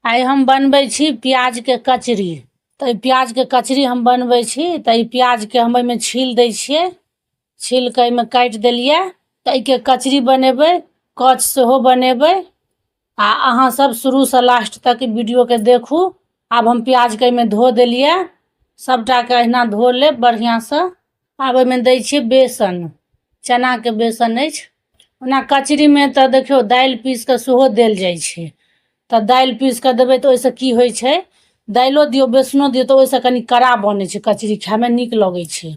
आइ हम बनबै छी प्याज के कचरी। तो प्याज के कचरी हम बनबै छी। तो प्याज के हम एमे छील दै छियै। छील के एमे काट देलिए। तो के कचरी बनेबै, कच सेहो बनेबै। आ अहाँ सब शुरू से लास्ट तक वीडियो के देखू। अब हम प्याज के एमे धो देलिए। सबटा के अहिना धो ले बढ़िया से। अब एमे दै छियै बेसन। चना के बेसन अछि। ओना कचरी में तो देखियो दाल पीस के सेहो देल जाय छै। तो दाल पीस के देबै तो ओइसे की होय छै, दाइलो दियो बेसनो दियो तो ओइसे कनी कड़ा बनै छै, कचरी खाय में नीक लगै छै।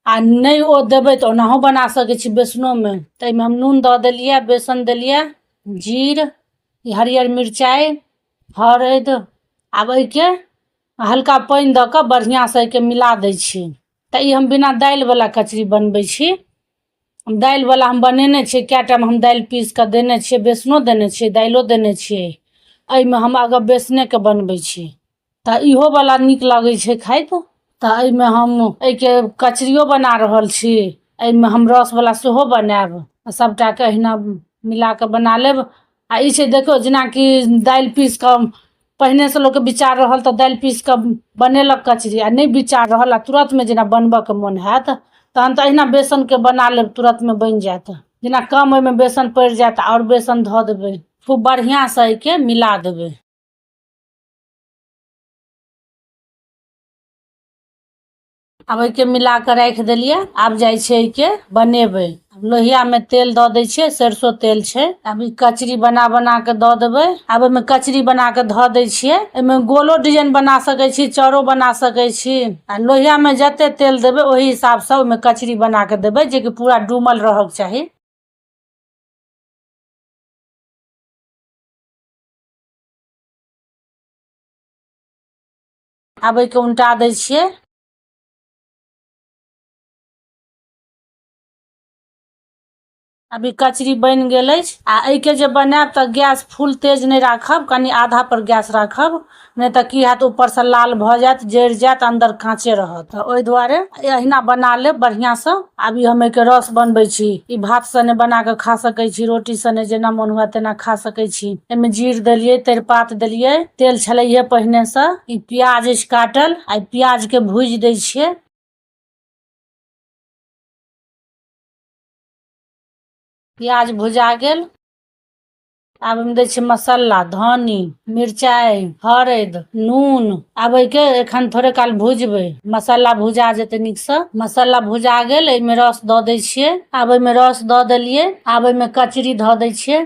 आ नहीं ओ देबै तो ओनाहो बना सकै छी बेसनो में। तो एमे हम नून द देलिए, बेसन देलिए, जीर, हरियर मिरचाई, हरद। आब के हल्का पानी द के बढ़िया से के मिला दै छी। तो ई हम बिना दाल वाला कचरी बनबै छी। दाल वाला हम बनेने छी, क्या टाइम हम दाल पीस के देने छी, बेसनो देने छी, दाइलो देने छी। एहि में हम अगर बेसने के बनबै छी। तो इहो वाला नीक लगै छै खाइत। तो एहि में हम के कचरियो बना रहल छी। एहि में हम रस वाला सेहो बनाएब। सबटा के अहिना मिला के बना लेब। आ ई छै देखो जेना कि दाल पीस के पहिने से लोग के विचार रहल तो दाल पीस के बनेलक कचरी। आ नहीं विचार रहल आ तुरंत में जेना बनबे के मन हैत तहन तो अहिना बेसन के बना लेब, तुरंत में बन जात। जेना कम ओहि में बेसन पड़ जात और बेसन धो देबै। खूब बढ़िया से के मिला देबै। अब के मिला के रख देलिए। अब जाय छै के बनेबै। लोहिया में तेल द दै छियै, सरसों तेल छै। अब ई कचरी बना बना के द देबै। अब एमे कचरी बना के ध दै छियै। एमे गोलो डिजाइन बना सकै छी, चौड़ो बना सकै छी। आ लोहिया में जते तेल देबै ओही हिसाब से ओमे कचरी बना के देबै, जे कि पूरा डूमल रहक चाही। अब के उल्टा दै छियै। अभी कचरी बन गेल अछि। आ एहि के जे बनाएब त गैस फुल तेज नहीं राखब, कनी आधा पर गैस राखब। नहीं तो की हैत ऊपर से लाल भ जात, जर जात, अंदर कांचे रहत। ओहि दुआरे अहिना बना लेब बढ़िया से। अभी हम एके रस बनबै छी। ई भात सने बना के खा सकै छी, रोटी सने जेना मन हुआ तेना खा सकै छी। एमे जीर देलिए, तेजपात देलिए, तेल छलैहे पहिने से। ई प्याज अछि काटल, आ प्याज के भूज दै छियै। प्याज भुजा गेल। आब हम दै छियै मसाला, धनी, मिरचाई, हरद, नून। आब के एखन थोड़े काल भुजबै। मसाला भुजा जेतै नीक से। मसाला भुजा गेल, एमे रस द दै छियै। आब एमे रस द देलिए। आब एमे कचरी ध दै छियै।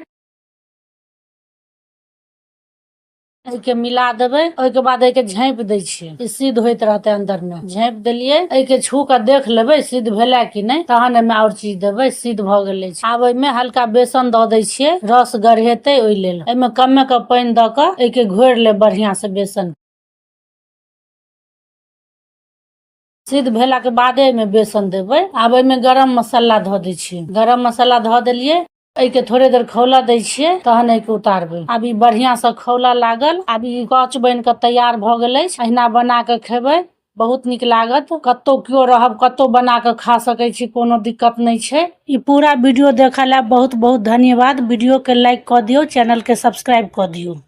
के मिला देबै। ओहि के बाद के झाँप दै छियै। ई सिद्ध होइत रहतै अंदर में। झाँप देलिए। के छू के देख लेबै सिद्ध भेलै कि नहीं, तहन एमे और चीज देबै। सिद्ध भ गेलै। आब एमे हल्का बेसन द दै छियै, रस गढ़ेतै ओहि लेल। एमे कमे के पानी द के के घोर लेब बढ़िया से बेसन। सिद्ध भेला के बादे एमे बेसन देबै। आब एमे गरम मसाला ध दै छियै। गरम मसाला ध देलिए। के थोड़े देर खौला दै छियै, तहन के उतारबै। अब ई बढ़िया से खौला लागल। अब ई कच बन के तैयार भ गेलै। अहिना बना के खेबै, बहुत नीक लागत। कतौ क्यों रहब, कतौ बना के खा सकै छी, कोनो दिक्कत नहीं छै। ई पूरा वीडियो देखला बहुत बहुत धन्यवाद। वीडियो के लाइक क दियो, चैनल के सब्सक्राइब क दियो।